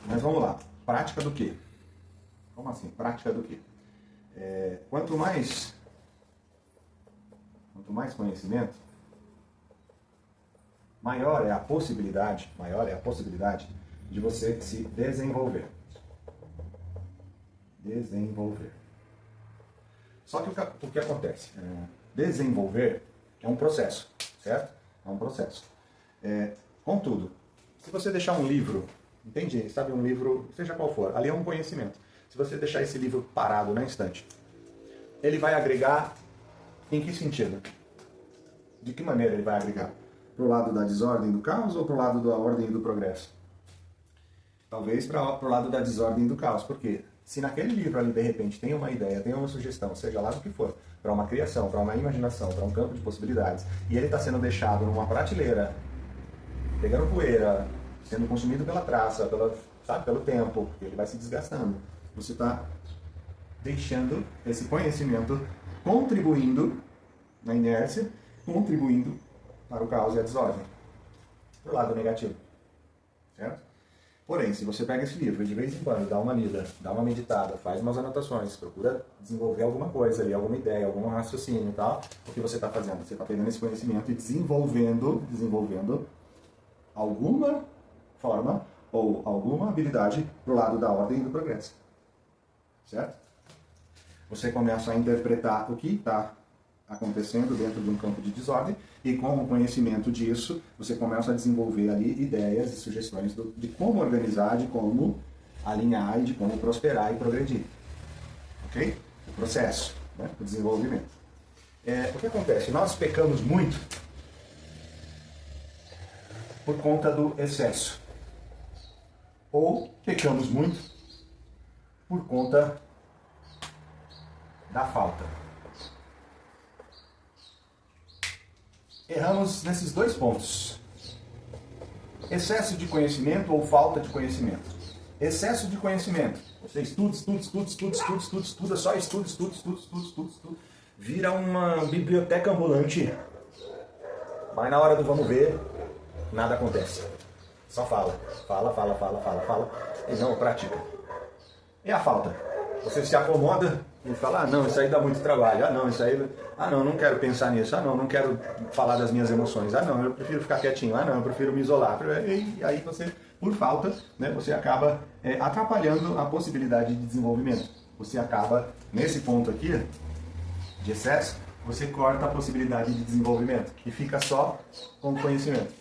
Mas vamos lá. Prática do quê? Como assim? Prática do quê? Quanto mais conhecimento, maior é a possibilidade de você se desenvolver. Só que o que acontece? Desenvolver é um processo, certo? É um processo. Contudo, se você deixar um livro, entende? Sabe, um livro, seja qual for, ali é um conhecimento. Se você deixar esse livro parado na estante, ele vai agregar em que sentido? De que maneira ele vai agregar? Para o lado da desordem do caos ou para o lado da ordem e do progresso? Talvez para o lado da desordem e do caos. Por quê? Se naquele livro ali, de repente, tem uma ideia, tem uma sugestão, seja lá do que for, para uma criação, para uma imaginação, para um campo de possibilidades, e ele está sendo deixado numa prateleira, pegando poeira, sendo consumido pela traça, pelo tempo, porque ele vai se desgastando. Você está deixando esse conhecimento contribuindo na inércia, contribuindo para o caos e a desordem. Para o lado negativo. Certo? Porém, se você pega esse livro e de vez em quando dá uma lida, dá uma meditada, faz umas anotações, procura desenvolver alguma coisa ali, alguma ideia, algum raciocínio e tal, o que você está fazendo? Você está pegando esse conhecimento e desenvolvendo alguma forma ou alguma habilidade para o lado da ordem e do progresso. Certo? Você começa a interpretar o que está acontecendo dentro de um campo de desordem e com o conhecimento disso, você começa a desenvolver ali ideias e sugestões de como organizar, de como alinhar e de como prosperar e progredir. Ok? O processo, né? O desenvolvimento. O que acontece? Nós pecamos muito por conta do excesso. Ou pecamos muito por conta da falta. Erramos nesses dois pontos. Excesso de conhecimento ou falta de conhecimento. Excesso de conhecimento. Você estuda, só estuda. Vira uma biblioteca ambulante. Mas na hora do vamos ver, nada acontece. Só fala. E não pratica. E a falta? Você se acomoda e fala, não, isso aí dá muito trabalho. Não quero pensar nisso. Não quero falar das minhas emoções. Eu prefiro ficar quietinho. Eu prefiro me isolar. E aí você, por falta, né, você acaba atrapalhando a possibilidade de desenvolvimento. Você acaba, nesse ponto aqui, de excesso, você corta a possibilidade de desenvolvimento e fica só com o conhecimento.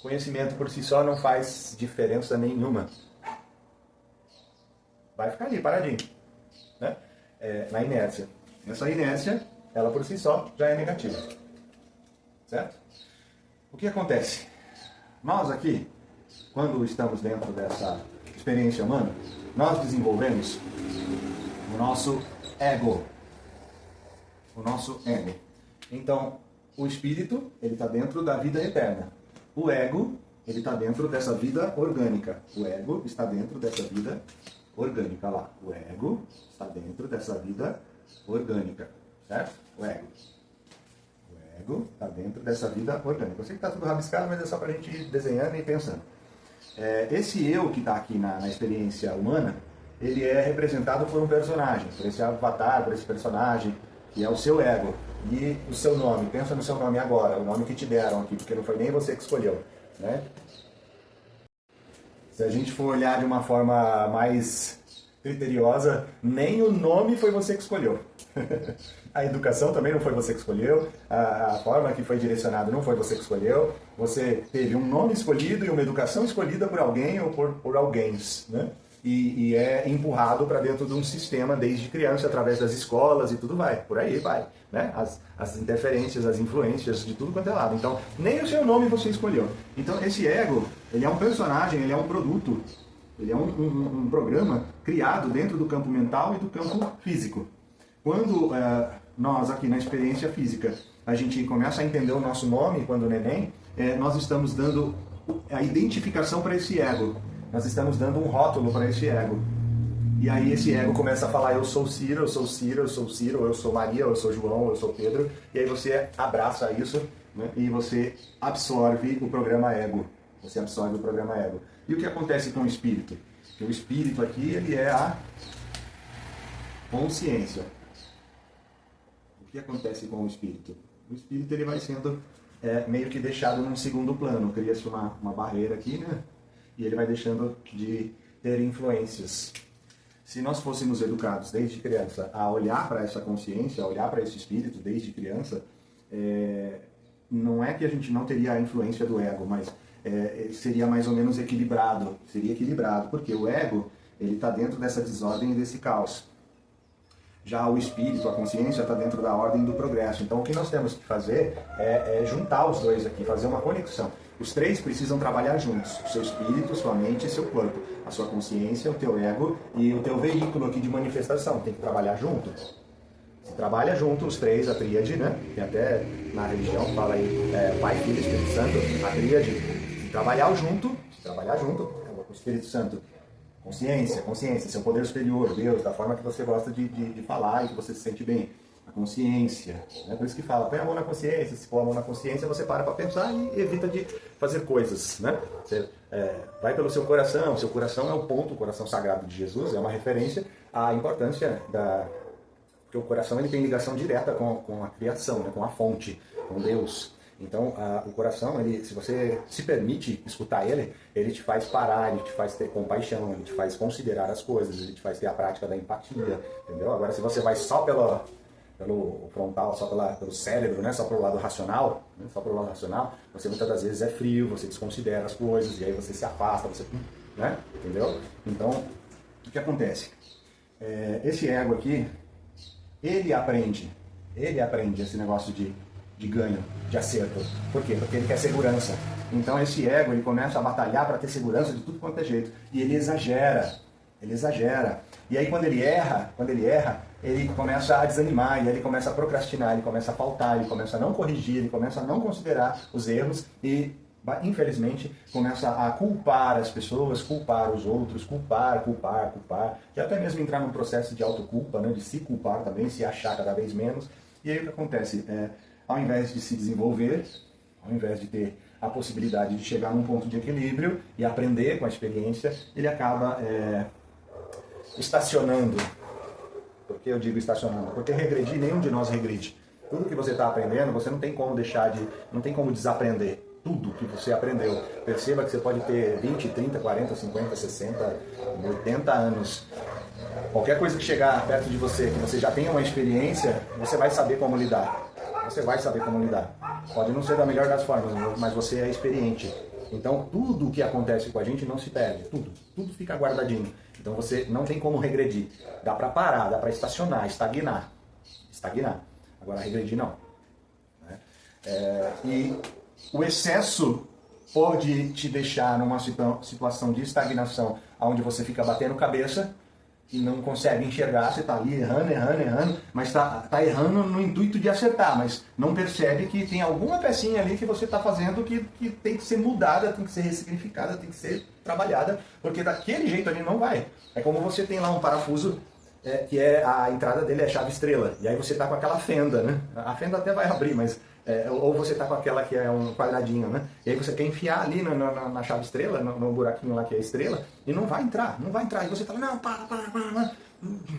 Conhecimento por si só não faz diferença nenhuma. Vai ficar ali, paradinho, né? Na inércia. Essa inércia, ela por si só, já é negativa. Certo? O que acontece? Nós aqui, quando estamos dentro dessa experiência humana, nós desenvolvemos o nosso ego. O nosso ego. Então, o espírito, ele está dentro da vida eterna. O ego, ele está dentro dessa vida orgânica. O ego está dentro dessa vida orgânica lá. O ego está dentro dessa vida orgânica. Certo? O ego. O ego está dentro dessa vida orgânica. Eu sei que está tudo rabiscado, mas é só para a gente ir desenhando e pensando. Esse eu que está aqui na experiência humana, ele é representado por um personagem, por esse avatar, por esse personagem, que é o seu ego. E o seu nome, pensa no seu nome agora, o nome que te deram aqui, porque não foi nem você que escolheu, né? Se a gente for olhar de uma forma mais criteriosa, nem o nome foi você que escolheu. A educação também não foi você que escolheu, a forma que foi direcionada não foi você que escolheu, você teve um nome escolhido e uma educação escolhida por alguém ou por alguém, né? E é empurrado para dentro de um sistema desde criança, através das escolas e tudo vai, por aí vai, né? As interferências, as influências de tudo quanto é lado. Então, nem o seu nome você escolheu. Então, esse ego, ele é um personagem, ele é um produto, ele é um programa criado dentro do campo mental e do campo físico. Quando nós aqui na experiência física, a gente começa a entender o nosso nome, quando neném, nós estamos dando a identificação para esse ego. Nós estamos dando um rótulo para esse ego. E aí esse ego começa a falar, eu sou Ciro, eu sou Ciro, eu sou Ciro, eu sou Maria, eu sou João, eu sou Pedro. E aí você abraça isso, né, e você absorve o programa ego. Você absorve o programa ego. E o que acontece com o espírito? Que o espírito aqui, ele é a consciência. O que acontece com o espírito? O espírito, ele vai sendo meio que deixado num segundo plano. Cria-se uma barreira aqui, né? E ele vai deixando de ter influências. Se nós fôssemos educados desde criança a olhar para essa consciência, a olhar para esse espírito desde criança, não é que a gente não teria a influência do ego, mas seria mais ou menos equilibrado. Seria equilibrado, porque o ego ele está dentro dessa desordem e desse caos. Já o espírito, a consciência, está dentro da ordem do progresso. Então o que nós temos que fazer é juntar os dois aqui, fazer uma conexão. Os três precisam trabalhar juntos. O seu espírito, sua mente e seu corpo. A sua consciência, o teu ego e o teu veículo aqui de manifestação. Tem que trabalhar junto. Se trabalha junto, os três, a tríade, né? Tem até na religião, fala aí, Pai, Filho e Espírito Santo, a tríade. Se trabalhar junto, o Espírito Santo, consciência, seu poder superior, Deus, da forma que você gosta de falar e que você se sente bem. A consciência, né? Por isso que fala, põe a mão na consciência. Se pôr a mão na consciência, você para pensar e evita de fazer coisas, né? Você vai pelo seu coração é o ponto, o coração sagrado de Jesus, é uma referência à importância porque o coração ele tem ligação direta com a criação, né? Com a fonte, com Deus. Então, o coração, se você se permite escutar ele te faz parar, ele te faz ter compaixão, ele te faz considerar as coisas, ele te faz ter a prática da empatia, entendeu? Agora, se você vai só pelo frontal, só pelo cérebro, né? Só pelo lado racional, né? Só pelo lado racional, você muitas das vezes é frio, você desconsidera as coisas, e aí você se afasta, né? Entendeu? Então, o que acontece? Esse ego aqui, ele aprende esse negócio de ganho, de acerto. Por quê? Porque ele quer segurança. Então esse ego, ele começa a batalhar para ter segurança de tudo quanto é jeito. E ele exagera. E aí quando ele erra, ele começa a desanimar, e aí ele começa a procrastinar, ele começa a faltar, ele começa a não corrigir, ele começa a não considerar os erros e, infelizmente, começa a culpar as pessoas, culpar os outros, culpar, e até mesmo entrar num processo de autoculpa, né, de se culpar também, se achar cada vez menos. E aí o que acontece? Ao invés de se desenvolver, ao invés de ter a possibilidade de chegar num ponto de equilíbrio e aprender com a experiência, ele acaba estacionando. Por que eu digo estacionando? Porque regredir, nenhum de nós regride. Tudo que você está aprendendo, você não tem como não tem como desaprender tudo que você aprendeu. Perceba que você pode ter 20, 30, 40, 50, 60, 80 anos. Qualquer coisa que chegar perto de você, que você já tenha uma experiência, você vai saber como lidar. Pode não ser da melhor das formas, mas você é experiente. Então, tudo o que acontece com a gente não se perde. Tudo fica guardadinho. Então, você não tem como regredir. Dá para parar, dá para estacionar, estagnar. Agora, regredir não. E o excesso pode te deixar numa situação de estagnação, onde você fica batendo cabeça e não consegue enxergar, você está ali errando, mas está errando no intuito de acertar, mas não percebe que tem alguma pecinha ali que você está fazendo que tem que ser mudada, tem que ser ressignificada, tem que ser trabalhada, porque daquele jeito ali não vai. É como você tem lá um parafuso, que a entrada dele é chave estrela, e aí você está com aquela fenda, né? A fenda até vai abrir, mas ou você está com aquela que é um quadradinho, né? E aí você quer enfiar ali na chave estrela, no buraquinho lá que é a estrela, e não vai entrar. E você está lá, não, para,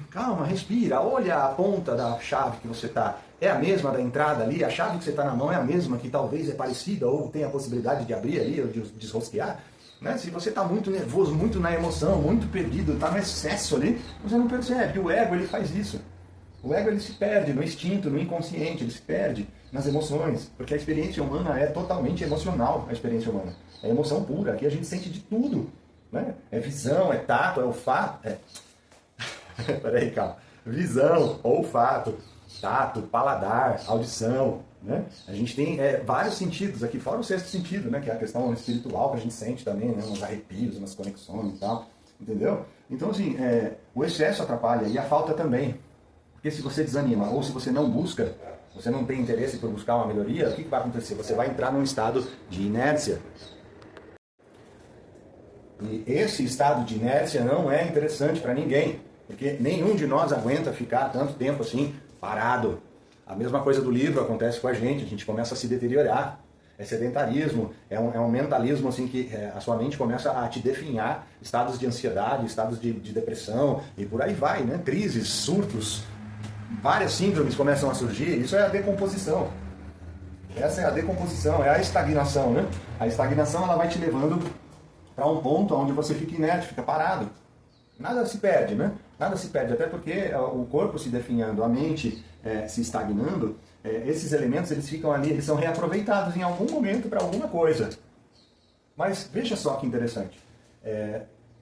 calma, respira, olha a ponta da chave que você está. É a mesma da entrada ali, a chave que você está na mão é a mesma, que talvez é parecida, ou tem a possibilidade de abrir ali, ou de desrosquear. Né? Se você está muito nervoso, muito na emoção, muito perdido, está no excesso ali, você não percebe. O ego, ele faz isso. O ego, ele se perde no instinto, no inconsciente, ele se perde nas emoções, porque a experiência humana é totalmente emocional, a experiência humana. É emoção pura, aqui a gente sente de tudo. Né? É visão, é tato, é olfato. Peraí, calma. Visão, olfato, tato, paladar, audição. Né? A gente tem vários sentidos aqui, fora o sexto sentido, né? Que é a questão espiritual que a gente sente também, né? Uns arrepios, umas conexões e tal. Entendeu? Então, assim, o excesso atrapalha e a falta também. Porque se você desanima ou se você não busca, você não tem interesse por buscar uma melhoria, o que vai acontecer? Você vai entrar num estado de inércia. E esse estado de inércia não é interessante para ninguém, porque nenhum de nós aguenta ficar tanto tempo assim, parado. A mesma coisa do livro acontece com a gente começa a se deteriorar. é sedentarismo, é um mentalismo assim que a sua mente começa a te definhar estados de ansiedade, estados de depressão e por aí vai, né? Crises, surtos, várias síndromes começam a surgir. Isso é a decomposição. Essa é a decomposição, é a estagnação, né? A estagnação ela vai te levando para um ponto onde você fica inerte, fica parado. Nada se perde, né? Nada se perde, até porque o corpo se definhando, a mente se estagnando, esses elementos eles ficam ali, eles são reaproveitados em algum momento para alguma coisa. Mas veja só que interessante.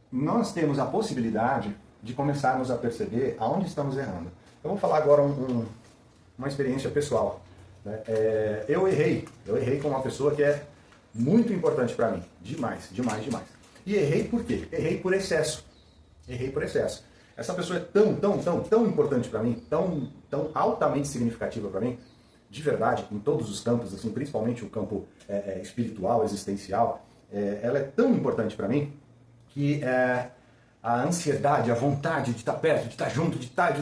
Nós temos a possibilidade de começarmos a perceber aonde estamos errando. Eu vou falar agora uma experiência pessoal. Eu errei com uma pessoa que é muito importante para mim. Demais, demais, demais. E errei por quê? Errei por excesso. Errei por excesso. Essa pessoa é tão importante para mim, tão altamente significativa para mim, de verdade, em todos os campos, assim, principalmente o campo espiritual, existencial, ela é tão importante para mim que a ansiedade, a vontade de estar perto, de estar junto, de estar de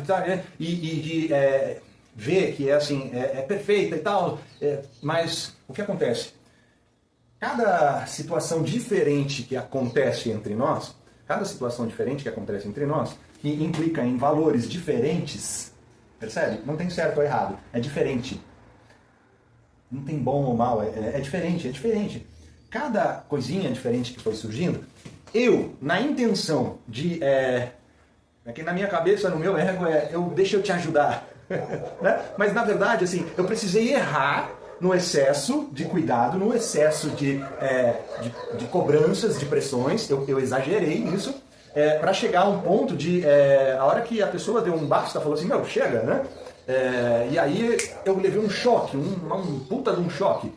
ver que é perfeita e tal, mas o que acontece? Cada situação diferente que acontece entre nós, que implica em valores diferentes, percebe? Não tem certo ou errado, é diferente. Não tem bom ou mal, é diferente. Cada coisinha diferente que foi surgindo, eu, na intenção de... que na minha cabeça, no meu ego, deixa eu te ajudar. Né? Mas na verdade, assim, eu precisei errar no excesso de cuidado, no excesso de cobranças, de pressões, eu exagerei nisso, para chegar a um ponto de, a hora que a pessoa deu um basta, falou assim, meu, chega, né? E aí eu levei um choque, um puta de um choque.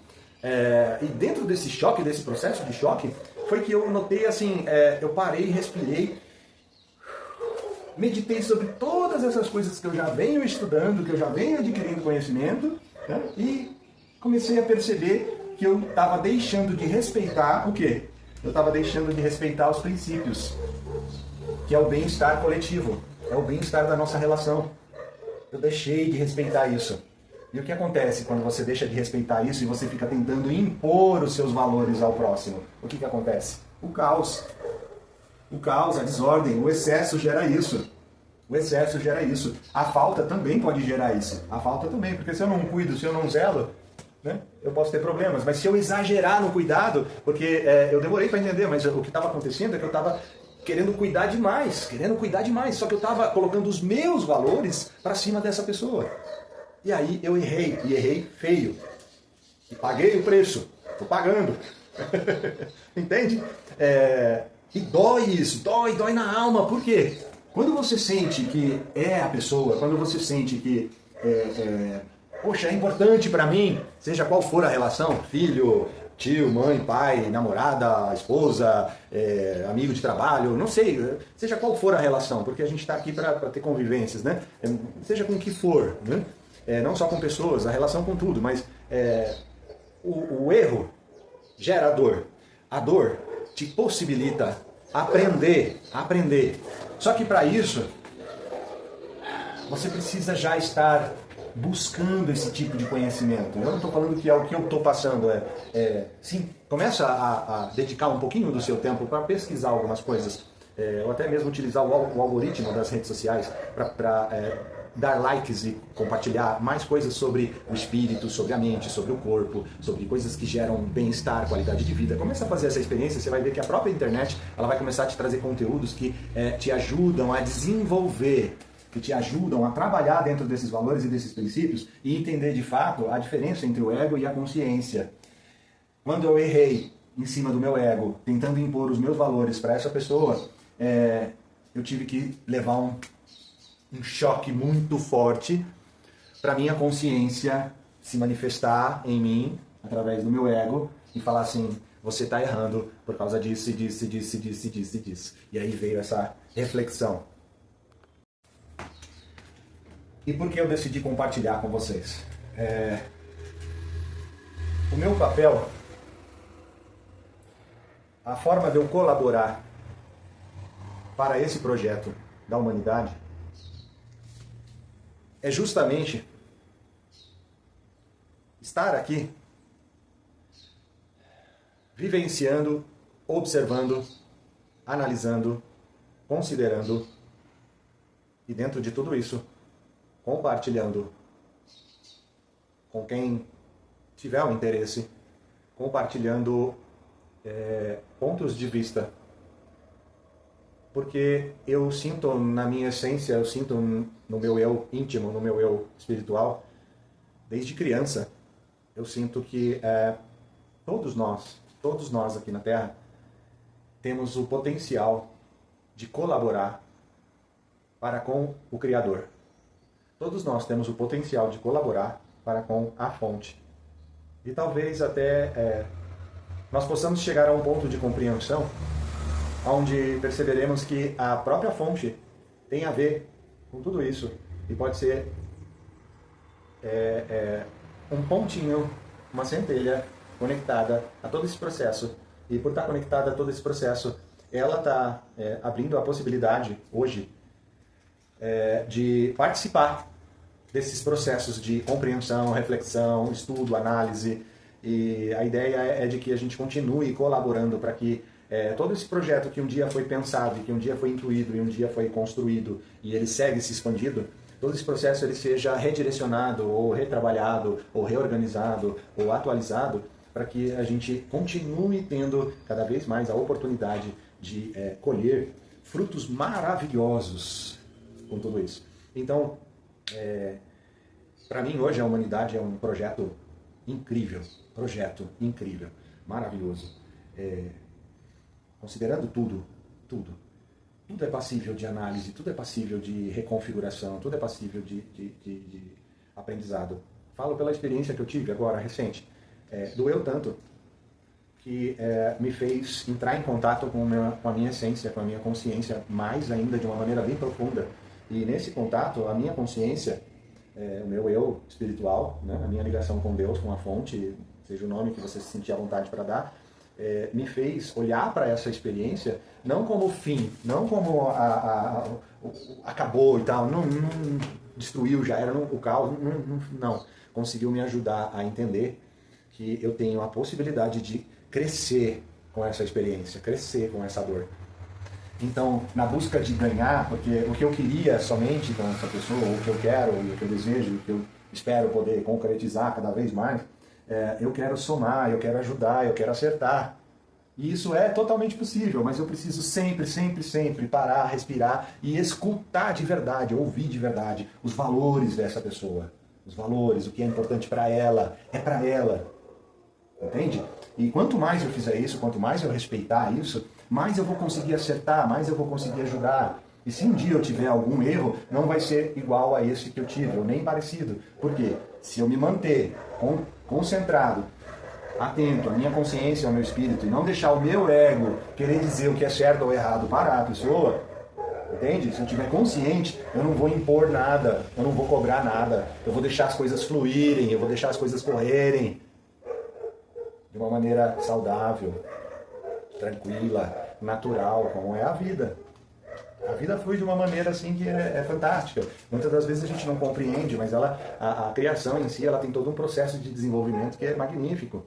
E dentro desse choque, desse processo de choque, foi que eu notei assim, eu parei, respirei, meditei sobre todas essas coisas que eu já venho estudando, que eu já venho adquirindo conhecimento, né? E comecei a perceber que eu estava deixando de respeitar o quê? Eu estava deixando de respeitar os princípios, que é o bem-estar coletivo, é o bem-estar da nossa relação. Eu deixei de respeitar isso. E o que acontece quando você deixa de respeitar isso e você fica tentando impor os seus valores ao próximo? O que acontece? O caos. O caos, a desordem, o excesso gera isso. O excesso gera isso. A falta também pode gerar isso. A falta também, porque se eu não cuido, se eu não zelo, né, eu posso ter problemas. Mas se eu exagerar no cuidado, porque eu demorei para entender, mas o que estava acontecendo é que eu estava querendo cuidar demais, só que eu estava colocando os meus valores para cima dessa pessoa. E aí eu errei, e errei feio. E paguei o preço, estou pagando. Entende? E dói isso, dói na alma. Por quê? Quando você sente que é a pessoa, quando você sente que poxa, é importante para mim, seja qual for a relação, filho, tio, mãe, pai, namorada, esposa, amigo de trabalho, não sei, seja qual for a relação, porque a gente está aqui para ter convivências, né? Seja com o que for, né? Não só com pessoas, a relação com tudo, mas o erro gera dor. A dor te possibilita aprender. Só que para isso, você precisa já estar buscando esse tipo de conhecimento. Eu não estou falando que é o que eu estou passando. Sim, começa a dedicar um pouquinho do seu tempo para pesquisar algumas coisas, ou até mesmo utilizar o algoritmo das redes sociais para dar likes e compartilhar mais coisas sobre o espírito, sobre a mente, sobre o corpo, sobre coisas que geram bem-estar, qualidade de vida. Começa a fazer essa experiência, você vai ver que a própria internet ela vai começar a te trazer conteúdos que te ajudam a desenvolver, que te ajudam a trabalhar dentro desses valores e desses princípios e entender de fato a diferença entre o ego e a consciência. Quando eu errei em cima do meu ego, tentando impor os meus valores para essa pessoa, eu tive que levar um choque muito forte para minha consciência se manifestar em mim, através do meu ego, e falar assim, você está errando por causa disso, disso, disso, disso, disso, disso. E aí veio essa reflexão. E por que eu decidi compartilhar com vocês? O meu papel, a forma de eu colaborar para esse projeto da humanidade, é justamente estar aqui vivenciando, observando, analisando, considerando e dentro de tudo isso, compartilhando com quem tiver um interesse, compartilhando pontos de vista. Porque eu sinto na minha essência, eu sinto no meu eu íntimo, no meu eu espiritual, desde criança, eu sinto que todos nós aqui na Terra, temos o potencial de colaborar para com o Criador. Todos nós temos o potencial de colaborar para com a fonte. E talvez até nós possamos chegar a um ponto de compreensão onde perceberemos que a própria fonte tem a ver com tudo isso e pode ser um pontinho, uma centelha conectada a todo esse processo. E por estar conectada a todo esse processo, ela está abrindo a possibilidade hoje de participar desses processos de compreensão, reflexão, estudo, análise. E a ideia é de que a gente continue colaborando para que todo esse projeto que um dia foi pensado, que um dia foi intuído e um dia foi construído e ele segue se expandindo, todo esse processo ele seja redirecionado ou retrabalhado ou reorganizado ou atualizado para que a gente continue tendo cada vez mais a oportunidade de colher frutos maravilhosos com tudo isso. Então, para mim hoje a humanidade é um projeto incrível, maravilhoso. Considerando tudo é passível de análise, tudo é passível de reconfiguração, tudo é passível de aprendizado. Falo pela experiência que eu tive agora, recente. Doeu tanto que me fez entrar em contato com a minha essência, com a minha consciência, mais ainda de uma maneira bem profunda. E nesse contato, a minha consciência, o meu eu espiritual, né, a minha ligação com Deus, com a fonte, seja o nome que você se sentir à vontade para dar, me fez olhar para essa experiência não como fim, não como acabou e tal, não destruiu, já era o caos, não. Conseguiu me ajudar a entender que eu tenho a possibilidade de crescer com essa experiência, crescer com essa dor. Então, na busca de ganhar, porque o que eu queria somente com essa pessoa, o que eu quero, o que eu desejo, o que eu espero poder concretizar cada vez mais, eu quero somar, eu quero ajudar, eu quero acertar. E isso é totalmente possível, mas eu preciso sempre parar, respirar e escutar de verdade, ouvir de verdade os valores dessa pessoa. Os valores, o que é importante para ela, é para ela. Entende? E quanto mais eu fizer isso, quanto mais eu respeitar isso, mais eu vou conseguir acertar, mais eu vou conseguir ajudar. E se um dia eu tiver algum erro, não vai ser igual a esse que eu tive, ou nem parecido. Por quê? Se eu me manter concentrado, atento à minha consciência, ao meu espírito, e não deixar o meu ego querer dizer o que é certo ou errado para a pessoa, entende? Se eu estiver consciente, eu não vou impor nada, eu não vou cobrar nada, eu vou deixar as coisas fluírem, eu vou deixar as coisas correrem de uma maneira saudável, tranquila, natural, como é a vida. A vida flui de uma maneira assim que é fantástica. Muitas das vezes a gente não compreende, mas a criação em si ela tem todo um processo de desenvolvimento que é magnífico.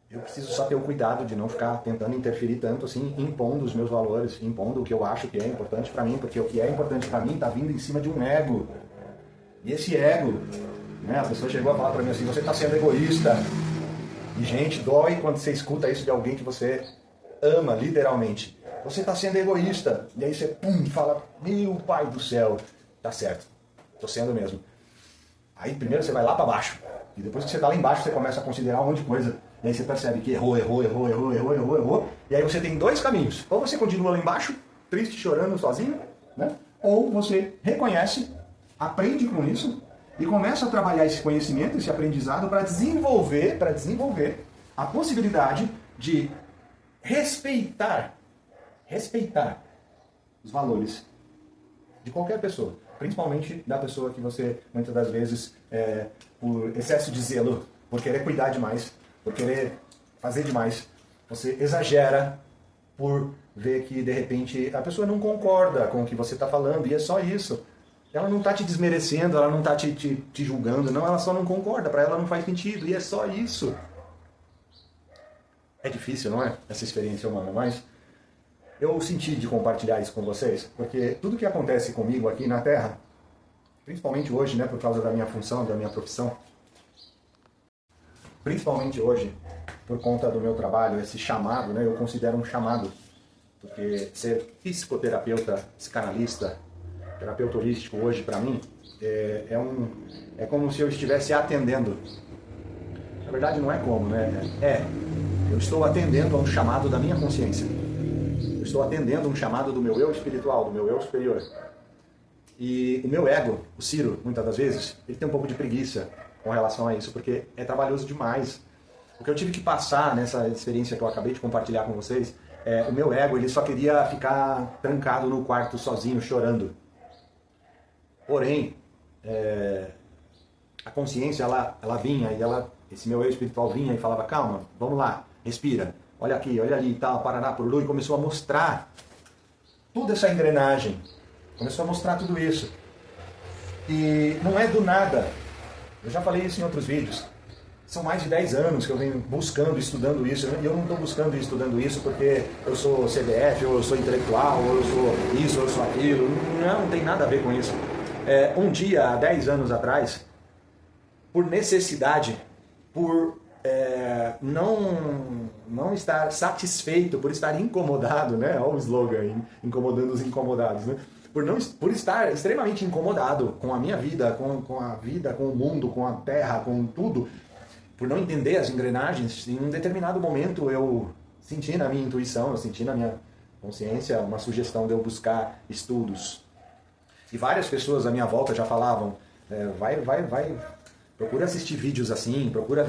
Eu preciso só ter o cuidado de não ficar tentando interferir tanto assim, impondo os meus valores, impondo o que eu acho que é importante para mim, porque o que é importante para mim está vindo em cima de um ego. E esse ego, né, a pessoa chegou a falar para mim assim, você está sendo egoísta. E gente, dói quando você escuta isso de alguém que você ama, literalmente. Você está sendo egoísta. E aí você fala, meu pai do céu, tá certo, estou sendo mesmo. Aí primeiro você vai lá para baixo. E depois que você está lá embaixo, você começa a considerar um monte de coisa. E aí você percebe que errou. E aí você tem dois caminhos. Ou você continua lá embaixo, triste, chorando, sozinho, né? Ou você reconhece, aprende com isso e começa a trabalhar esse conhecimento, esse aprendizado para desenvolver a possibilidade de respeitar os valores de qualquer pessoa, principalmente da pessoa que você, muitas das vezes, por excesso de zelo, por querer cuidar demais, por querer fazer demais, você exagera por ver que, de repente, a pessoa não concorda com o que você está falando, e é só isso. Ela não está te desmerecendo, ela não está te julgando, não, ela só não concorda, para ela não faz sentido, e é só isso. É difícil, não é? Essa experiência humana, mas eu senti de compartilhar isso com vocês, porque tudo que acontece comigo aqui na Terra, principalmente hoje, né, por causa da minha função, da minha profissão, principalmente hoje, por conta do meu trabalho, esse chamado, né, eu considero um chamado, porque ser psicoterapeuta, psicanalista, terapeuta holístico hoje para mim é como se eu estivesse atendendo. Na verdade não é como, né? Eu estou atendendo a um chamado da minha consciência. Eu estou atendendo um chamado do meu eu espiritual, do meu eu superior. E o meu ego, o Ciro, muitas das vezes, ele tem um pouco de preguiça com relação a isso, porque é trabalhoso demais. O que eu tive que passar nessa experiência que eu acabei de compartilhar com vocês, o meu ego, ele só queria ficar trancado no quarto sozinho, chorando. Porém, a consciência, ela vinha, e esse meu eu espiritual vinha e falava, calma, vamos lá, respira, olha aqui, olha ali, tal, parará, pururu, e começou a mostrar toda essa engrenagem, começou a mostrar tudo isso. E não é do nada, eu já falei isso em outros vídeos, são mais de 10 anos que eu venho buscando, estudando isso, e eu não estou buscando e estudando isso porque eu sou CDF, ou eu sou intelectual, ou eu sou isso, ou eu sou aquilo, não tem nada a ver com isso. Um dia, há 10 anos atrás, por necessidade, por não estar satisfeito, por estar incomodado, né? Olha o slogan, incomodando os incomodados, né? Por estar extremamente incomodado com a minha vida, com a vida, com o mundo, com a terra, com tudo, por não entender as engrenagens, em um determinado momento eu senti na minha intuição, eu senti na minha consciência uma sugestão de eu buscar estudos. E várias pessoas à minha volta já falavam, procura assistir vídeos assim, procura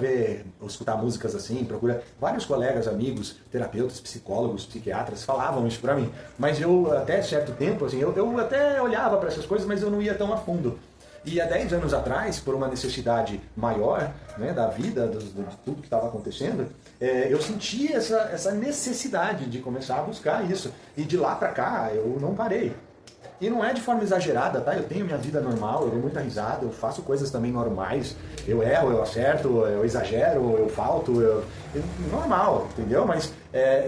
escutar músicas assim, procura... Vários colegas, amigos, terapeutas, psicólogos, psiquiatras falavam isso pra mim. Mas eu, até certo tempo, assim, eu até olhava para essas coisas, mas eu não ia tão a fundo. E há 10 anos atrás, por uma necessidade maior, né, da vida, de tudo que estava acontecendo, eu senti essa necessidade de começar a buscar isso. E de lá pra cá, eu não parei. E não é de forma exagerada, tá? Eu tenho minha vida normal, eu dou muita risada, eu faço coisas também normais. Eu erro, eu acerto, eu exagero, eu falto, normal, entendeu? Mas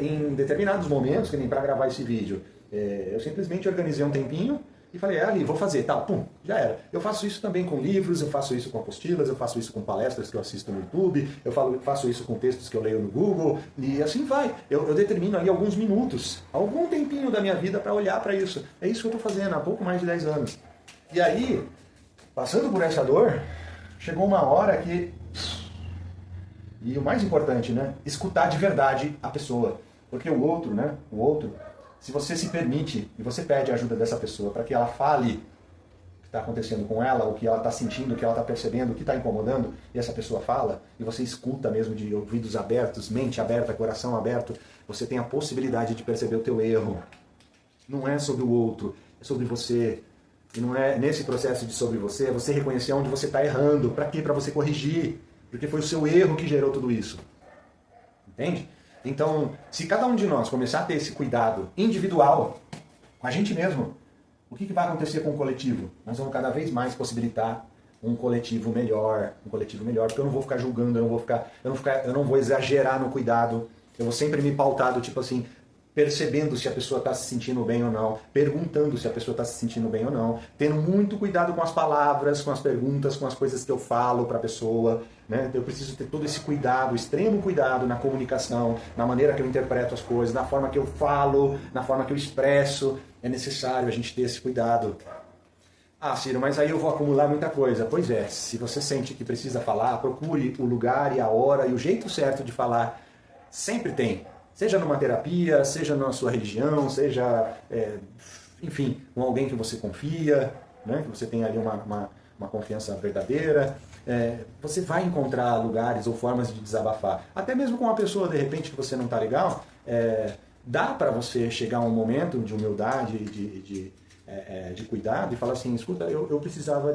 em determinados momentos, que nem para gravar esse vídeo, eu simplesmente organizei um tempinho e falei, ali, vou fazer, tal, pum, já era. Eu faço isso também com livros, eu faço isso com apostilas, eu faço isso com palestras que eu assisto no YouTube, eu faço isso com textos que eu leio no Google, e assim vai. Eu determino ali alguns minutos, algum tempinho da minha vida para olhar para isso. É isso que eu estou fazendo há pouco mais de 10 anos. E aí, passando por essa dor, chegou uma hora que... E o mais importante, né? Escutar de verdade a pessoa. Porque o outro, né? O outro... Se você se permite e você pede a ajuda dessa pessoa para que ela fale o que está acontecendo com ela, o que ela está sentindo, o que ela está percebendo, o que está incomodando, e essa pessoa fala, e você escuta mesmo de ouvidos abertos, mente aberta, coração aberto, você tem a possibilidade de perceber o teu erro. Não é sobre o outro, é sobre você. E não é nesse processo de sobre você, é você reconhecer onde você está errando. Para quê? Para você corrigir. Porque foi o seu erro que gerou tudo isso. Entende? Então, se cada um de nós começar a ter esse cuidado individual, com a gente mesmo, o que vai acontecer com o coletivo? Nós vamos cada vez mais possibilitar um coletivo melhor, porque eu não vou ficar julgando, eu não vou exagerar no cuidado, eu vou sempre me pautar do tipo assim, percebendo se a pessoa está se sentindo bem ou não, perguntando se a pessoa está se sentindo bem ou não, tendo muito cuidado com as palavras, com as perguntas, com as coisas que eu falo para a pessoa, né? Eu preciso ter todo esse cuidado, extremo cuidado na comunicação, na maneira que eu interpreto as coisas, na forma que eu falo, na forma que eu expresso. É necessário a gente ter esse cuidado. Ah, Ciro, mas aí eu vou acumular muita coisa. Pois é, se você sente que precisa falar, procure o lugar e a hora e o jeito certo de falar. Sempre tem. Seja numa terapia, seja na sua religião, seja, enfim, com alguém que você confia, né? Que você tem ali uma confiança verdadeira. Você vai encontrar lugares ou formas de desabafar. Até mesmo com uma pessoa, de repente, que você não está legal, dá para você chegar a um momento de humildade, de cuidado e falar assim, escuta, eu precisava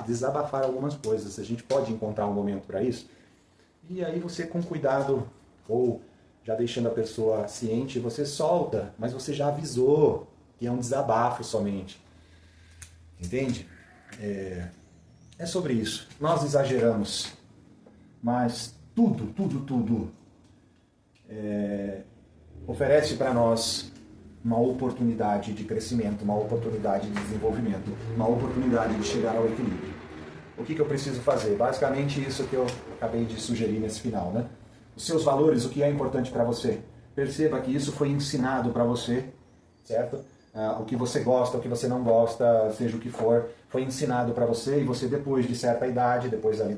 desabafar algumas coisas. A gente pode encontrar um momento para isso? E aí você, com cuidado, ou já deixando a pessoa ciente, você solta, mas você já avisou que é um desabafo somente. Entende? É sobre isso. Nós exageramos, mas tudo oferece para nós uma oportunidade de crescimento, uma oportunidade de desenvolvimento, uma oportunidade de chegar ao equilíbrio. O que eu preciso fazer? Basicamente isso que eu acabei de sugerir nesse final, né? Os seus valores, o que é importante para você. Perceba que isso foi ensinado para você, certo? O que você gosta, o que você não gosta, seja o que for, foi ensinado para você e você depois de certa idade, depois ali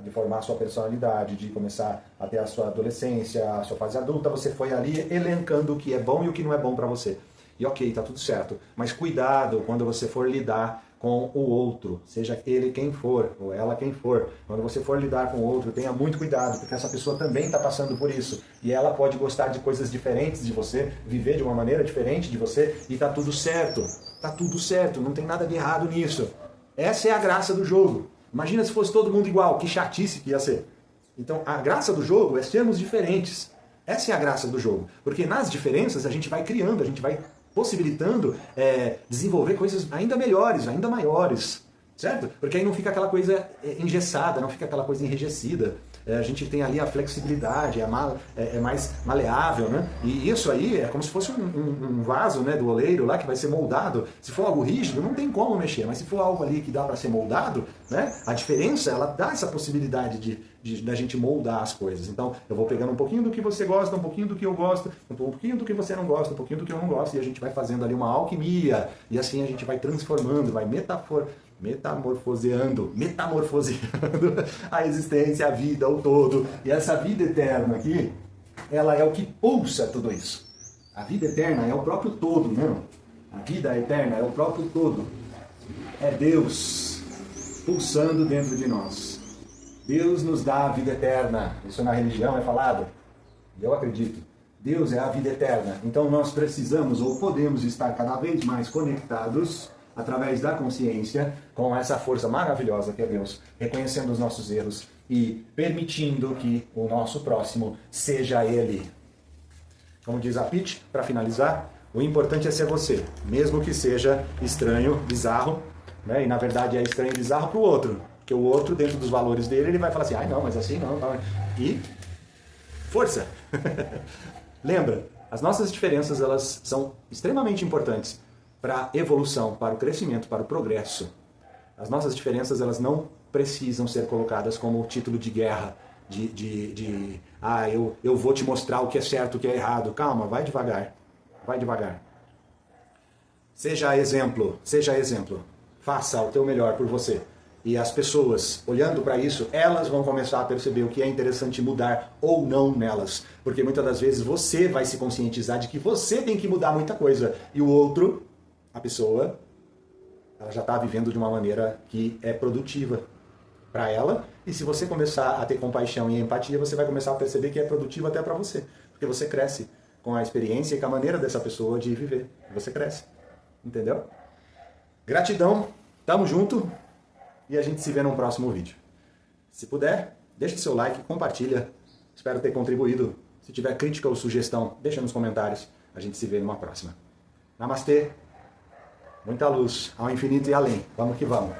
de formar a sua personalidade, de começar a ter a sua adolescência, a sua fase adulta, você foi ali elencando o que é bom e o que não é bom para você. E ok, tá tudo certo, mas cuidado quando você for lidar com o outro, seja ele quem for, ou ela quem for. Quando você for lidar com o outro, tenha muito cuidado, porque essa pessoa também está passando por isso. E ela pode gostar de coisas diferentes de você, viver de uma maneira diferente de você, e tá tudo certo. Tá tudo certo, não tem nada de errado nisso. Essa é a graça do jogo. Imagina se fosse todo mundo igual, que chatice que ia ser. Então, a graça do jogo é sermos diferentes. Essa é a graça do jogo. Porque nas diferenças a gente vai criando, a gente vai possibilitando desenvolver coisas ainda melhores, ainda maiores, certo? Porque aí não fica aquela coisa engessada, não fica aquela coisa enrijecida. A gente tem ali a flexibilidade, é mais maleável, né? E isso aí é como se fosse um vaso, né, do oleiro lá que vai ser moldado. Se for algo rígido, não tem como mexer, mas se for algo ali que dá para ser moldado, né, a diferença, ela dá essa possibilidade da gente moldar as coisas. Então, eu vou pegando um pouquinho do que você gosta, um pouquinho do que eu gosto, um pouquinho do que você não gosta, um pouquinho do que eu não gosto, e a gente vai fazendo ali uma alquimia, e assim a gente vai transformando, vai metamorfoseando a existência, a vida, o todo. E essa vida eterna aqui, ela é o que pulsa tudo isso. A vida eterna é o próprio todo, não? A vida eterna é o próprio todo. É Deus pulsando dentro de nós. Deus nos dá a vida eterna. Isso na religião é falado. Eu acredito. Deus é a vida eterna. Então nós precisamos ou podemos estar cada vez mais conectados através da consciência com essa força maravilhosa que é Deus, reconhecendo os nossos erros e permitindo que o nosso próximo seja Ele. Como diz a Pitch, para finalizar, o importante é ser você, mesmo que seja estranho, bizarro, né? E na verdade é estranho e bizarro para o outro. Porque o outro, dentro dos valores dele, ele vai falar assim, ai não, mas assim não. E força! Lembra, as nossas diferenças, elas são extremamente importantes para a evolução, para o crescimento, para o progresso. As nossas diferenças, elas não precisam ser colocadas como título de guerra, eu vou te mostrar o que é certo, o que é errado. Calma, vai devagar, vai devagar. Seja exemplo, faça o teu melhor por você. E as pessoas, olhando para isso, elas vão começar a perceber o que é interessante mudar ou não nelas. Porque muitas das vezes você vai se conscientizar de que você tem que mudar muita coisa. E o outro, a pessoa, ela já está vivendo de uma maneira que é produtiva para ela. E se você começar a ter compaixão e empatia, você vai começar a perceber que é produtivo até para você. Porque você cresce com a experiência e com a maneira dessa pessoa de viver. Você cresce. Entendeu? Gratidão. Tamo junto. E a gente se vê num próximo vídeo. Se puder, deixa seu like, compartilha. Espero ter contribuído. Se tiver crítica ou sugestão, deixa nos comentários. A gente se vê numa próxima. Namastê. Muita luz ao infinito e além. Vamos que vamos.